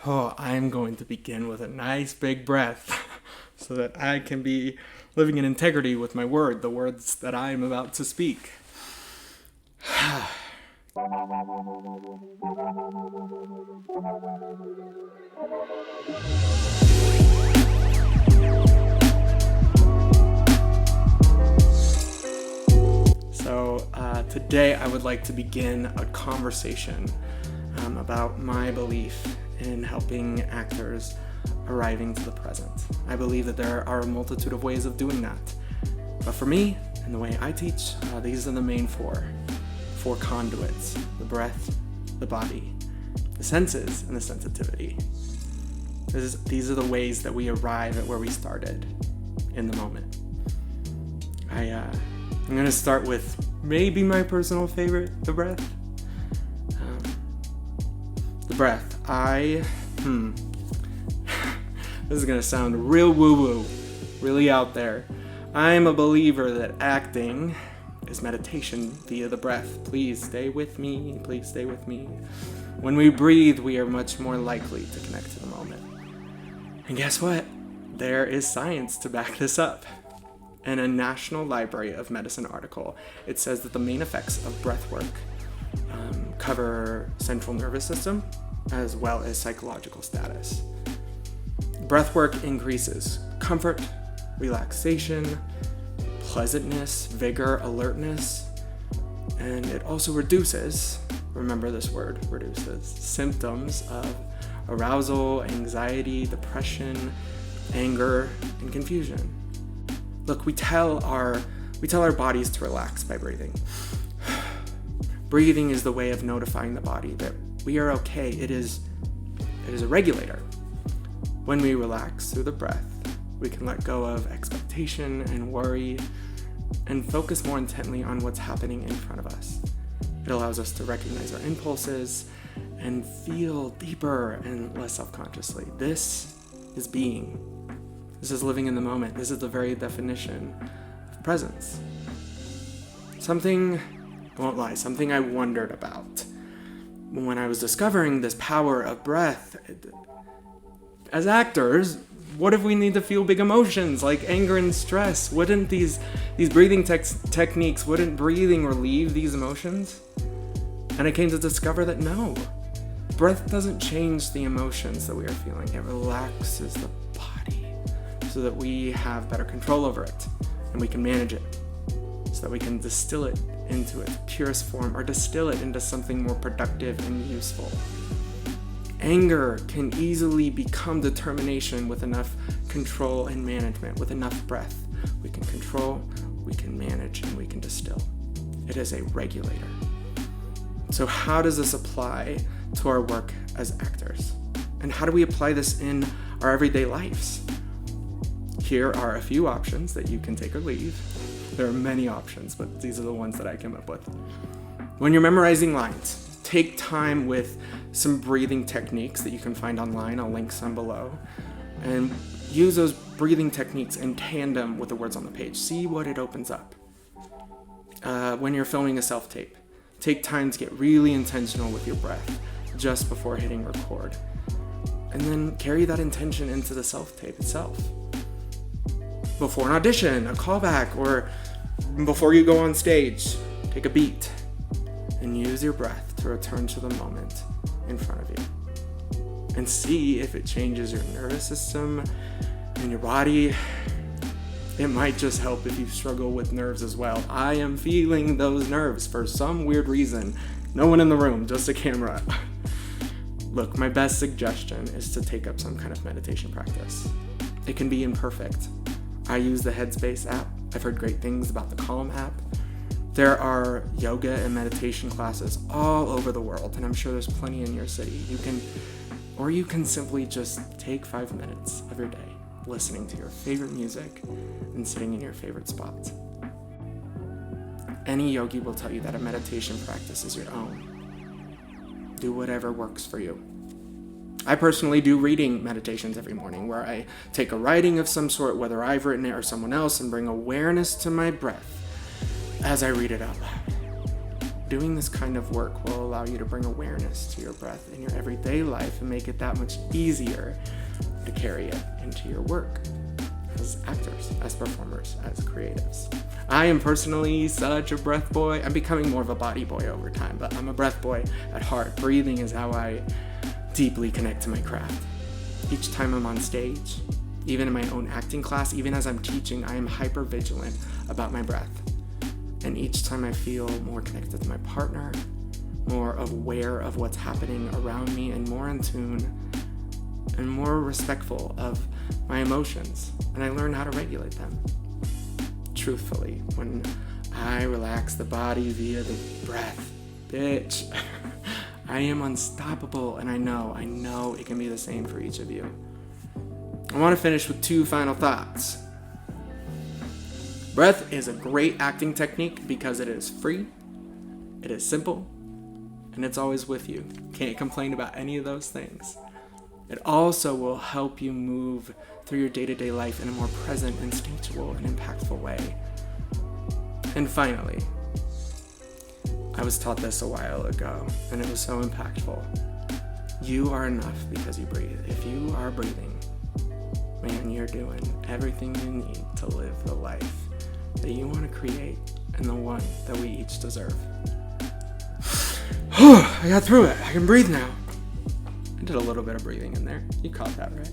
Oh, I'm going to begin with a nice big breath so that I can be living in integrity with my word, the words that I am about to speak. Today I would like to begin a conversation about my belief in helping actors arriving to the present. I believe that there are a multitude of ways of doing that. But for me, and the way I teach, these are the main four conduits: the breath, the body, the senses, and the sensitivity. These are the ways that we arrive at where we started in the moment. I'm going to start with maybe my personal favorite, the breath. The breath. This is going to sound real woo-woo, really out there. I'm a believer that acting is meditation via the breath. Please stay with me. Please stay with me. When we breathe, we are much more likely to connect to the moment. And guess what? There is science to back this up. In a National Library of Medicine article, it says that the main effects of breath work cover central nervous system as well as psychological status. Breath work increases comfort, relaxation, pleasantness, vigor, alertness, and it also reduces, remember this word, reduces, symptoms of arousal, anxiety, depression, anger, and confusion. Look, we tell our bodies to relax by breathing. Breathing is the way of notifying the body that we are okay. It is a regulator. When we relax through the breath, we can let go of expectation and worry and focus more intently on what's happening in front of us. It allows us to recognize our impulses and feel deeper and less self-consciously. This is being. This is living in the moment. This is the very definition of presence. Something I wondered about when I was discovering this power of breath. As actors, what if we need to feel big emotions like anger and stress? Wouldn't these breathing techniques, wouldn't breathing relieve these emotions? And I came to discover that no, breath doesn't change the emotions that we are feeling. It relaxes the body so that we have better control over it and we can manage it, so that we can distill it into its purest form or distill it into something more productive and useful. Anger can easily become determination with enough control and management. With enough breath, we can control, we can manage, and we can distill. It is a regulator. So how does this apply to our work as actors? And how do we apply this in our everyday lives? Here are a few options that you can take or leave. There are many options, but these are the ones that I came up with. When you're memorizing lines, take time with some breathing techniques that you can find online. I'll link some below. And use those breathing techniques in tandem with the words on the page. See what it opens up. When you're filming a self-tape, take time to get really intentional with your breath just before hitting record. And then carry that intention into the self-tape itself. Before an audition, a callback, or before you go on stage, take a beat and use your breath to return to the moment in front of you. And see if it changes your nervous system and your body. It might just help if you struggle with nerves as well. I am feeling those nerves for some weird reason. No one in the room, just a camera. Look, my best suggestion is to take up some kind of meditation practice. It can be imperfect. I use the Headspace app. I've heard great things about the Calm app. There are yoga and meditation classes all over the world, and I'm sure there's plenty in your city. You can simply just take 5 minutes of your day listening to your favorite music and sitting in your favorite spot. Any yogi will tell you that a meditation practice is your own. Do whatever works for you. I personally do reading meditations every morning where I take a writing of some sort, whether I've written it or someone else, and bring awareness to my breath as I read it out loud. doing this kind of work will allow you to bring awareness to your breath in your everyday life and make it that much easier to carry it into your work as actors, as performers, as creatives. I am personally such a breath boy. I'm becoming more of a body boy over time, but I'm a breath boy at heart. Breathing is how I deeply connect to my craft. Each time I'm on stage, even in my own acting class, even as I'm teaching, I am hyper vigilant about my breath. And each time I feel more connected to my partner, more aware of what's happening around me, and more in tune and more respectful of my emotions, and I learn how to regulate them. Truthfully, when I relax the body via the breath, bitch, I am unstoppable, and I know it can be the same for each of you. I want to finish with 2 final thoughts. Breath is a great acting technique because it is free, it is simple, and it's always with you. Can't complain about any of those things. It also will help you move through your day-to-day life in a more present, instinctual, and impactful way. And finally, I was taught this a while ago, and it was so impactful. You are enough because you breathe. If you are breathing, man, you're doing everything you need to live the life that you want to create and the one that we each deserve. I got through it. I can breathe now. I did a little bit of breathing in there. You caught that, right?